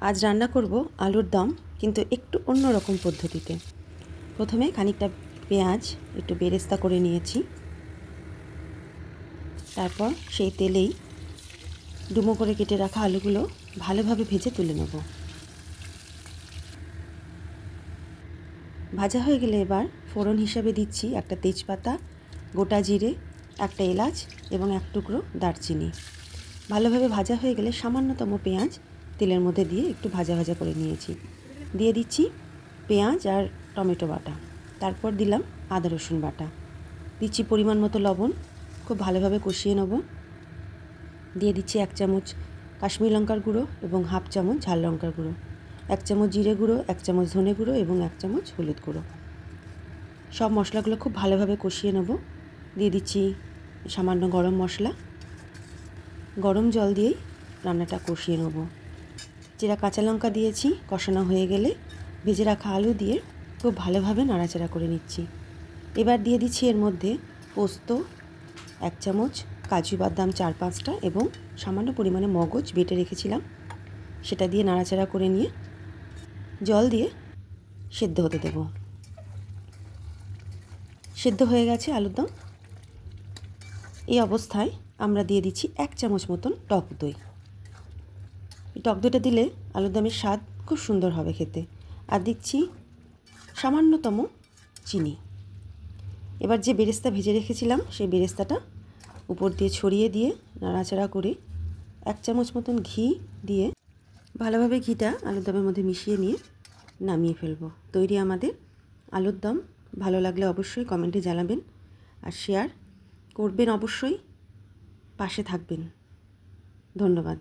আজ রান্না করব আলুর দম, কিন্তু একটু অন্য রকম পদ্ধতিতে। প্রথমে খানিকটা পেঁয়াজ একটু বেরেস্তা করে নিয়েছি। তারপর সেই তেলেই ডুমো করে কেটে রাখা আলুগুলো ভালোভাবে ভেজে তুলে নেব। ভাজা হয়ে গেলে এবার ফোড়ন হিসাবে দিচ্ছি একটা তেজপাতা, গোটা জিরে, একটা এলাচ এবং এক টুকরো দারচিনি। ভালোভাবে ভাজা হয়ে গেলে সামান্যতম পেঁয়াজ তেলের মধ্যে দিয়ে একটু ভাজা ভাজা করে নিয়েছি। দিয়ে দিচ্ছি পেঁয়াজ আর টমেটো বাটা। তারপর দিলাম আদা রসুন বাটা। দিচ্ছি পরিমাণ মতো লবণ। খুব ভালোভাবে কষিয়ে নেব। দিয়ে দিচ্ছি 1 চামচ কাশ্মীরি লঙ্কার গুঁড়ো এবং হাফ চামচ ঝাল লঙ্কার গুঁড়ো, 1 চামচ জিরে গুঁড়ো, 1 চামচ ধনে গুঁড়ো এবং 1 চামচ হলুদ গুঁড়ো। সব মশলাগুলো খুব ভালোভাবে কষিয়ে নেব। দিয়ে দিচ্ছি সামান্য গরম মশলা। গরম জল দিয়েই রান্নাটা কষিয়ে নেব। জিরা কাঁচা লঙ্কা দিয়েছি। কষানো হয়ে গেলে ভেজে রাখা আলু দিয়ে খুব ভালোভাবে নাড়াচাড়া করে নিচ্ছি। এবার দিয়ে দিচ্ছি এর মধ্যে পোস্ত 1 চামচ, কাজু বাদাম 4-5টা এবং সামান্য পরিমাণে মগজ বেটে রেখেছিলাম, সেটা দিয়ে নাড়াচাড়া করে নিয়ে জল দিয়ে সেদ্ধ হতে দেব। সেদ্ধ হয়ে গেছে আলুর দম। এই অবস্থায় আমরা দিয়ে দিচ্ছি 1 চামচ মতন টক দই। টক দইটা দিলে আলুর দমের স্বাদ খুব সুন্দর হবে খেতে। আর দিচ্ছি সামান্যতম চিনি। এবার যে বেরেস্তা ভেজে রেখেছিলাম সেই বেরেস্তাটা উপর দিয়ে ছড়িয়ে দিয়ে নাড়াচাড়া করে 1 চামচ মতন ঘি দিয়ে ভালোভাবে ঘিটা আলুর দমের মধ্যে মিশিয়ে নিয়ে নামিয়ে ফেলবো। তৈরি আমাদের আলুর দম। ভালো লাগলে অবশ্যই কমেন্টে জানাবেন আর শেয়ার করবেন অবশ্যই। পাশে থাকবেন। ধন্যবাদ।